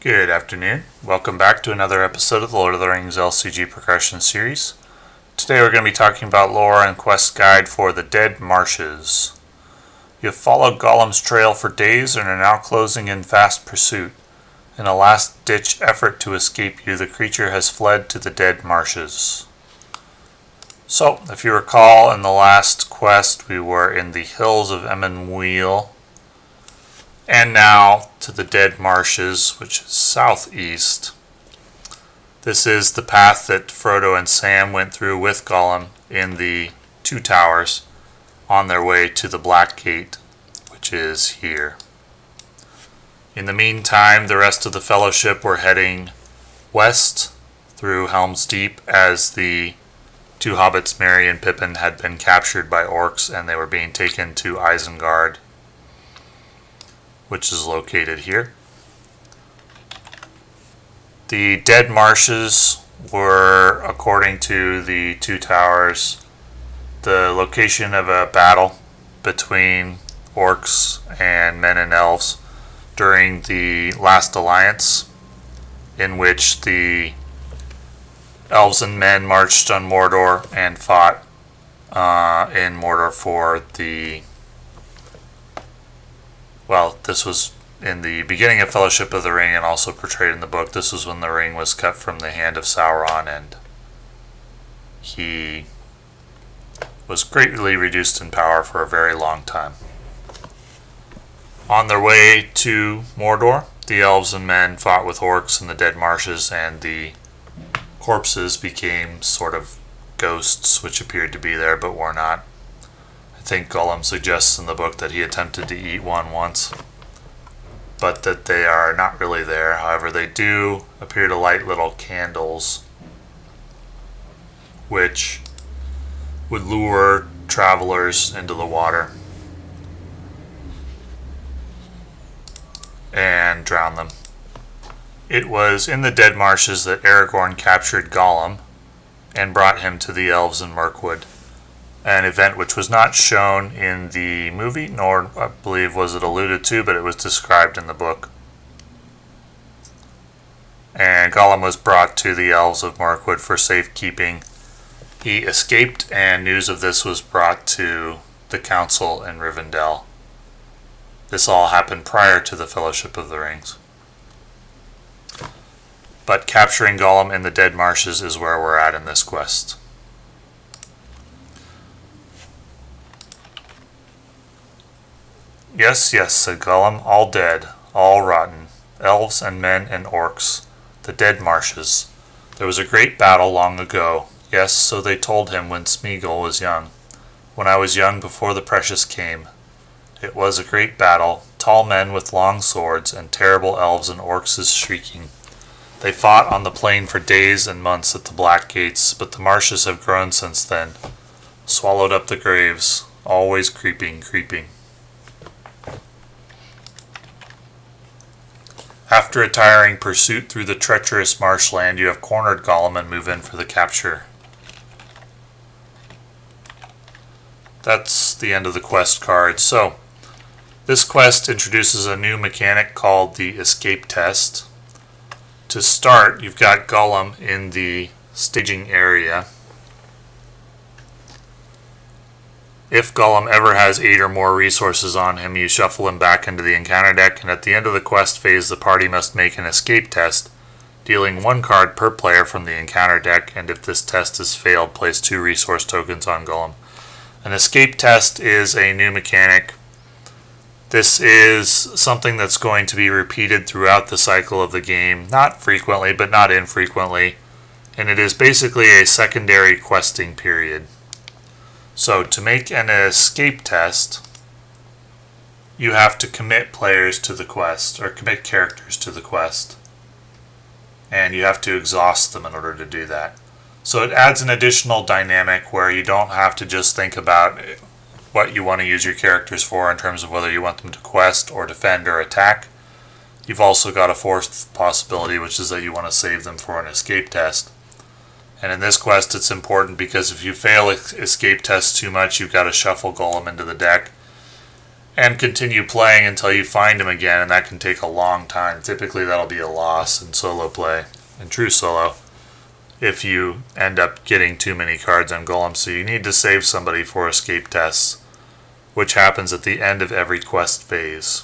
Good afternoon. Welcome back to another episode of the Lord of the Rings LCG Progression Series. Today we're going to be talking about lore and quest guide for the Dead Marshes. You have followed Gollum's trail for days and are now closing in fast pursuit. In a last-ditch effort to escape you, the creature has fled to the Dead Marshes. So, if you recall, in the last quest we were in the hills of Emmenwheel, and now to the Dead Marshes, which is southeast. This is the path that Frodo and Sam went through with Gollum in the Two Towers on their way to the Black Gate, which is here. In the meantime, the rest of the Fellowship were heading west through Helm's Deep as the two hobbits, Merry and Pippin, had been captured by orcs and they were being taken to Isengard, which is located here. The Dead Marshes were, according to the Two Towers, the location of a battle between orcs and men and elves during the last alliance, in which the elves and men marched on Mordor and fought in Mordor for the... Well, this was in the beginning of Fellowship of the Ring and also portrayed in the book. This was when the ring was cut from the hand of Sauron and he was greatly reduced in power for a very long time. On their way to Mordor, the elves and men fought with orcs in the Dead Marshes, and the corpses became sort of ghosts which appeared to be there but were not. I think Gollum suggests in the book that he attempted to eat one once, but that they are not really there. However, they do appear to light little candles which would lure travelers into the water and drown them. It was in the Dead Marshes that Aragorn captured Gollum and brought him to the elves in Mirkwood, an event which was not shown in the movie, nor I believe was it alluded to, but it was described in the book. And Gollum was brought to the elves of Mirkwood for safekeeping. He escaped, and news of this was brought to the council in Rivendell. This all happened prior to the Fellowship of the Rings. But capturing Gollum in the Dead Marshes is where we're at in this quest. Yes, yes, said Gollum, all dead, all rotten, elves and men and orcs, the Dead Marshes. There was a great battle long ago. Yes, so they told him when Smeagol was young. When I was young before the Precious came. It was a great battle, tall men with long swords, and terrible elves and orcs shrieking. They fought on the plain for days and months at the Black Gates, but the marshes have grown since then, swallowed up the graves, always creeping, creeping. After a tiring pursuit through the treacherous marshland, you have cornered Gollum and move in for the capture. That's the end of the quest card. So, this quest introduces a new mechanic called the escape test. To start, you've got Gollum in the staging area. If Gollum ever has 8 or more resources on him, you shuffle him back into the encounter deck, and at the end of the quest phase, the party must make an escape test, dealing 1 card per player from the encounter deck, and if this test is failed, place 2 resource tokens on Gollum. An escape test is a new mechanic. This is something that's going to be repeated throughout the cycle of the game, not frequently, but not infrequently, and it is basically a secondary questing period. So, to make an escape test, you have to commit players to the quest, or commit characters to the quest, and you have to exhaust them in order to do that. So it adds an additional dynamic where you don't have to just think about what you want to use your characters for in terms of whether you want them to quest or defend or attack. You've also got a fourth possibility, which is that you want to save them for an escape test. And in this quest it's important because if you fail escape tests too much, you've got to shuffle Gollum into the deck. and continue playing until you find him again, and that can take a long time. Typically that'll be a loss in solo play, in true solo, if you end up getting too many cards on Golem. So you need to save somebody for escape tests, which happens at the end of every quest phase.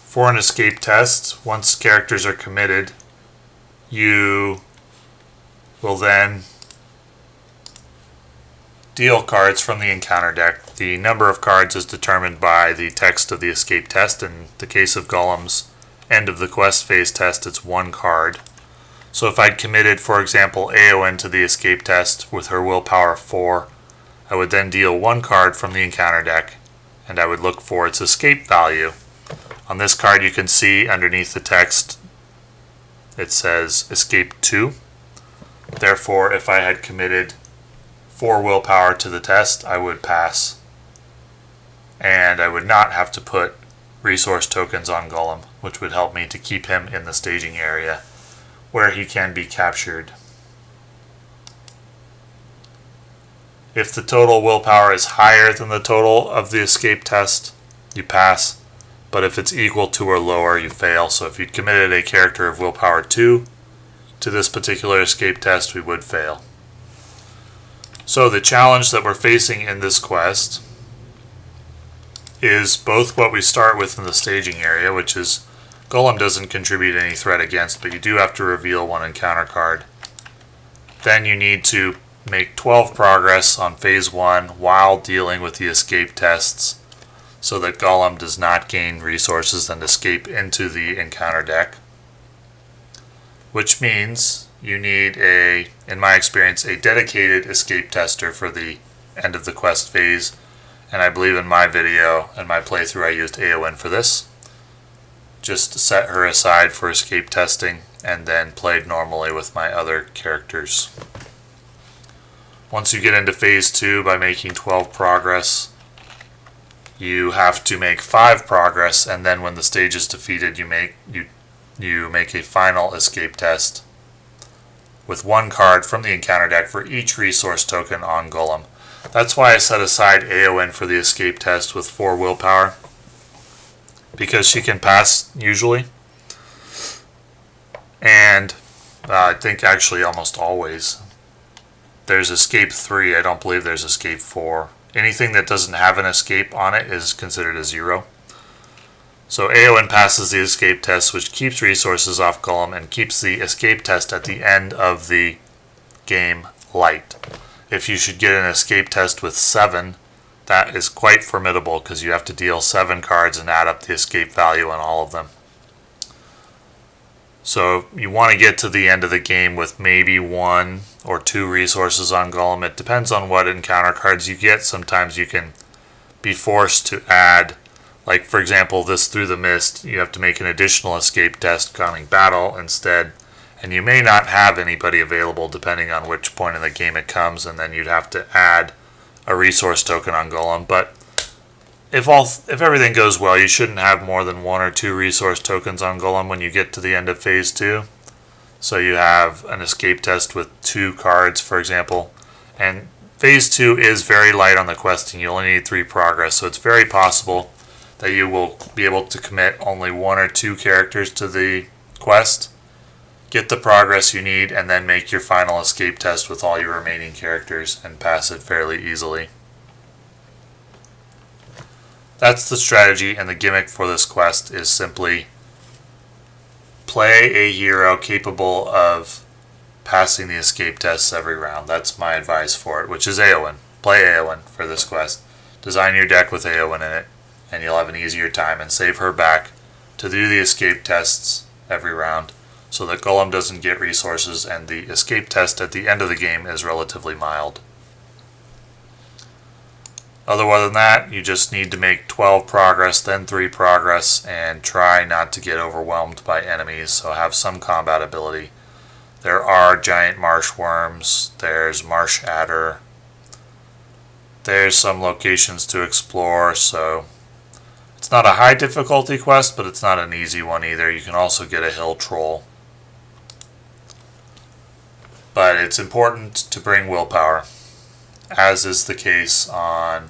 For an escape test, once characters are committed, you will then deal cards from the encounter deck. The number of cards is determined by the text of the escape test. In the case of Golem's end of the quest phase test, it's 1 card. So if I'd committed, for example, Eowyn to the escape test with her willpower 4, I would then deal 1 card from the encounter deck, and I would look for its escape value. On this card you can see underneath the text it says escape 2. Therefore, if I had committed 4 willpower to the test, I would pass. And I would not have to put resource tokens on Golem, which would help me to keep him in the staging area where he can be captured. If the total willpower is higher than the total of the escape test, you pass. But if it's equal to or lower, you fail. So if you'd committed a character of willpower 2 to this particular escape test, we would fail. So the challenge that we're facing in this quest is both what we start with in the staging area, which is Golem doesn't contribute any threat against, but you do have to reveal 1 encounter card. Then you need to make 12 progress on phase 1 while dealing with the escape tests, so that Golem does not gain resources and escape into the encounter deck. Which means you need in my experience, a dedicated escape tester for the end of the quest phase. And I believe in my video and my playthrough I used Eowyn for this. Just set her aside for escape testing and then played normally with my other characters. Once you get into phase 2 by making 12 progress, you have to make 5 progress, and then when the stage is defeated, you make a final escape test with 1 card from the encounter deck for each resource token on Golem. That's why I set aside Eowyn for the escape test with 4 willpower, because she can pass usually, and I think actually almost always. There's escape 3, I don't believe there's escape 4. Anything that doesn't have an escape on it is considered a 0. So Eowyn passes the escape test, which keeps resources off Golem and keeps the escape test at the end of the game light. If you should get an escape test with 7, that is quite formidable because you have to deal 7 cards and add up the escape value on all of them. So you want to get to the end of the game with maybe 1 or 2 resources on Golem. It depends on what encounter cards you get. Sometimes you can be forced to add, like for example this Through the Mist, you have to make an additional escape test counting battle instead, and you may not have anybody available depending on which point in the game it comes, and then you'd have to add a resource token on Golem. But if everything goes well, you shouldn't have more than 1 or 2 resource tokens on Golem when you get to the end of phase 2. So you have an escape test with 2 cards, for example, and phase 2 is very light on the questing. You only need 3 progress, so it's very possible that you will be able to commit only 1 or 2 characters to the quest, get the progress you need, and then make your final escape test with all your remaining characters and pass it fairly easily. That's the strategy, and the gimmick for this quest is simply play a hero capable of passing the escape tests every round. That's my advice for it, which is Eowyn. Play Eowyn for this quest. Design your deck with Eowyn in it, and you'll have an easier time, and save her back to do the escape tests every round so that Golem doesn't get resources and the escape test at the end of the game is relatively mild. Other than that, you just need to make 12 progress, then 3 progress, and try not to get overwhelmed by enemies, so have some combat ability. There are giant marsh worms, there's marsh adder, there's some locations to explore, so it's not a high difficulty quest, but it's not an easy one either. You can also get a hill troll. But it's important to bring willpower, as is the case on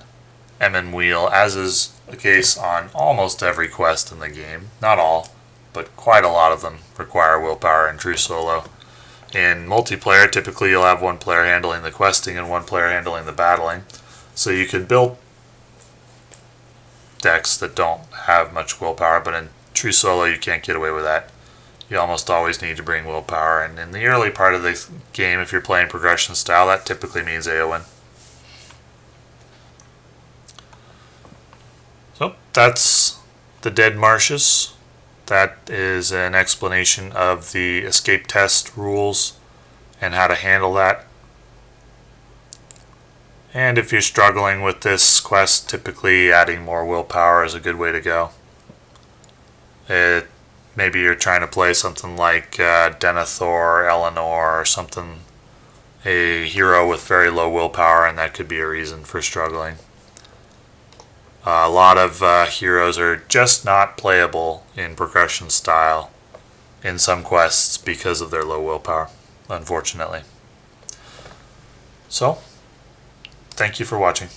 Emon Wheel, as is the case on almost every quest in the game. Not all, but quite a lot of them require willpower in true solo. In multiplayer, typically you'll have one player handling the questing and one player handling the battling. So you can build decks that don't have much willpower, but in true solo you can't get away with that. You almost always need to bring willpower, and in the early part of the game, if you're playing progression style, that typically means AoE. So that's the Dead Marshes. That is an explanation of the escape test rules and how to handle that. And if you're struggling with this quest, typically adding more willpower is a good way to go. Maybe you're trying to play something like Denethor, Eleanor, or something, a hero with very low willpower, and that could be a reason for struggling. A lot of heroes are just not playable in progression style in some quests because of their low willpower, unfortunately. So, thank you for watching.